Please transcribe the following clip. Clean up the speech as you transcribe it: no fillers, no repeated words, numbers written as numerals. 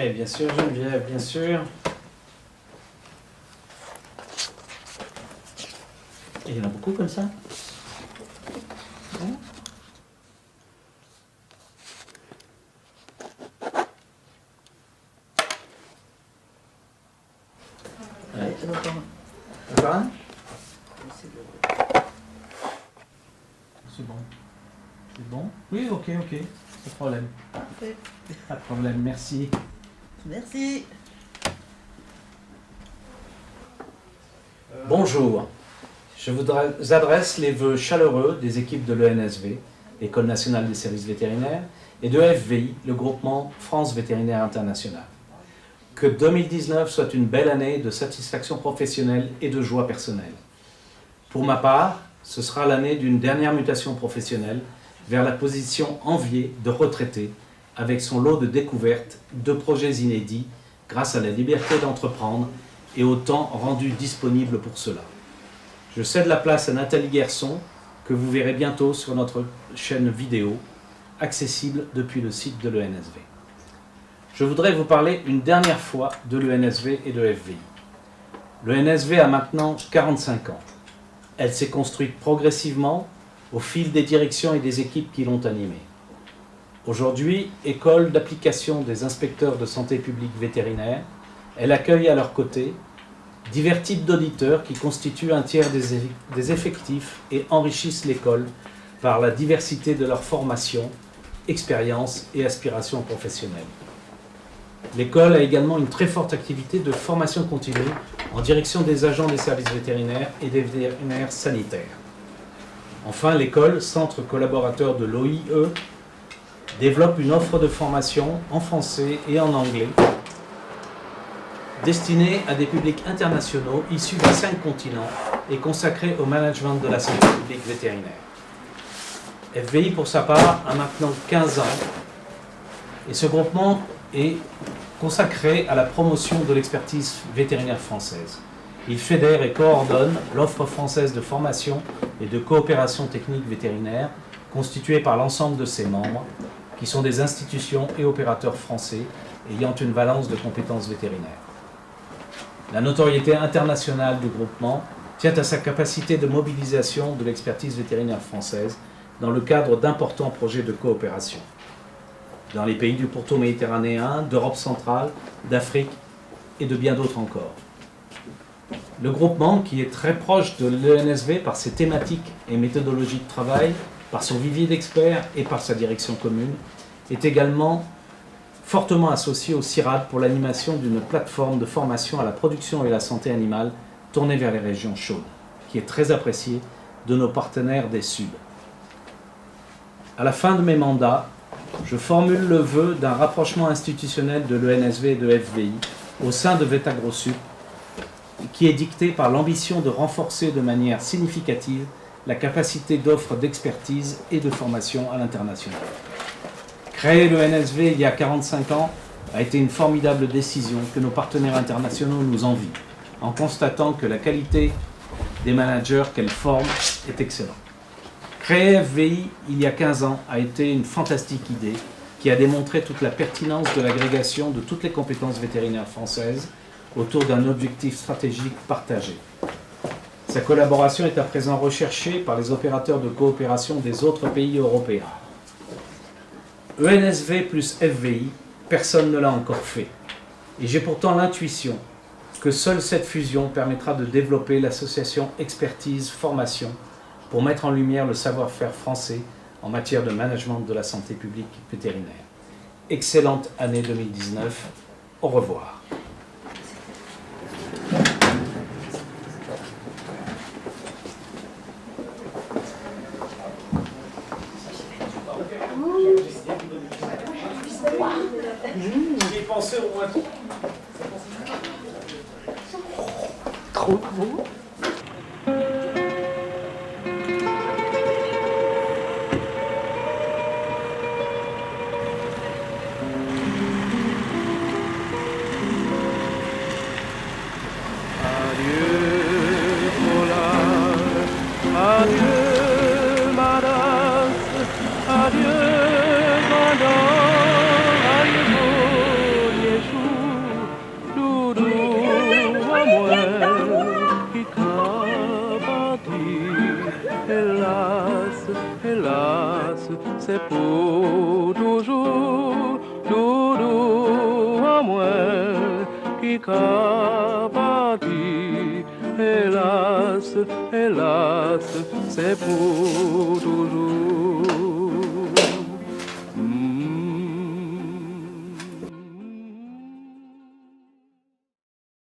Eh bien sûr, Geneviève, bien sûr. Et il y en a beaucoup comme ça? Ouais. Encore un? C'est bon. C'est bon? Oui, ok. Pas de problème. Parfait. Pas de problème, merci. Merci. Bonjour. Je vous adresse les vœux chaleureux des équipes de l'ENSV, École nationale des services vétérinaires, et de FVI, le groupement France Vétérinaire International. Que 2019 soit une belle année de satisfaction professionnelle et de joie personnelle. Pour ma part, ce sera l'année d'une dernière mutation professionnelle vers la position enviée de retraité, avec son lot de découvertes, de projets inédits, grâce à la liberté d'entreprendre et au temps rendu disponible pour cela. Je cède la place à Nathalie Guerson, que vous verrez bientôt sur notre chaîne vidéo, accessible depuis le site de l'ENSV. Je voudrais vous parler une dernière fois de l'ENSV et de FVI. L'ENSV a maintenant 45 ans. Elle s'est construite progressivement au fil des directions et des équipes qui l'ont animée. Aujourd'hui, école d'application des inspecteurs de santé publique vétérinaire, elle accueille à leur côté divers types d'auditeurs qui constituent un tiers des effectifs et enrichissent l'école par la diversité de leur formation, expérience et aspirations professionnelles. L'école a également une très forte activité de formation continue en direction des agents des services vétérinaires et des vétérinaires sanitaires. Enfin, l'école, centre collaborateur de l'OIE, développe une offre de formation en français et en anglais destinée à des publics internationaux issus des 5 continents et consacrée au management de la santé publique vétérinaire. FVI, pour sa part, a maintenant 15 ans et ce groupement est consacré à la promotion de l'expertise vétérinaire française. Il fédère et coordonne l'offre française de formation et de coopération technique vétérinaire constituée par l'ensemble de ses membres, qui sont des institutions et opérateurs français ayant une valence de compétences vétérinaires. La notoriété internationale du groupement tient à sa capacité de mobilisation de l'expertise vétérinaire française dans le cadre d'importants projets de coopération dans les pays du pourtour méditerranéen, d'Europe centrale, d'Afrique et de bien d'autres encore. Le groupement, qui est très proche de l'ENSV par ses thématiques et méthodologies de travail, par son vivier d'experts et par sa direction commune, est également fortement associé au CIRAD pour l'animation d'une plateforme de formation à la production et la santé animale tournée vers les régions chaudes, qui est très appréciée de nos partenaires des Suds. À la fin de mes mandats, je formule le vœu d'un rapprochement institutionnel de l'ENSV et de FVI au sein de VetaGroSup, qui est dicté par l'ambition de renforcer de manière significative la capacité d'offre d'expertise et de formation à l'international. Créer l'ENSV il y a 45 ans a été une formidable décision que nos partenaires internationaux nous envient, en constatant que la qualité des managers qu'elle forme est excellente. Créer FVI il y a 15 ans a été une fantastique idée qui a démontré toute la pertinence de l'agrégation de toutes les compétences vétérinaires françaises autour d'un objectif stratégique partagé. Sa collaboration est à présent recherchée par les opérateurs de coopération des autres pays européens. ENSV plus FVI, personne ne l'a encore fait. Et j'ai pourtant l'intuition que seule cette fusion permettra de développer l'association expertise-formation pour mettre en lumière le savoir-faire français en matière de management de la santé publique vétérinaire. Excellente année 2019. Au revoir. J'y ai pensé au moins. Trop beau. Adieu, madame, adieu, madame, adieu, doudou à moi qui qu'a parti. Hélas, hélas, c'est pour toujours. Doudou à moi qui qu'a parti. Hélas, hélas, c'est pour toujours.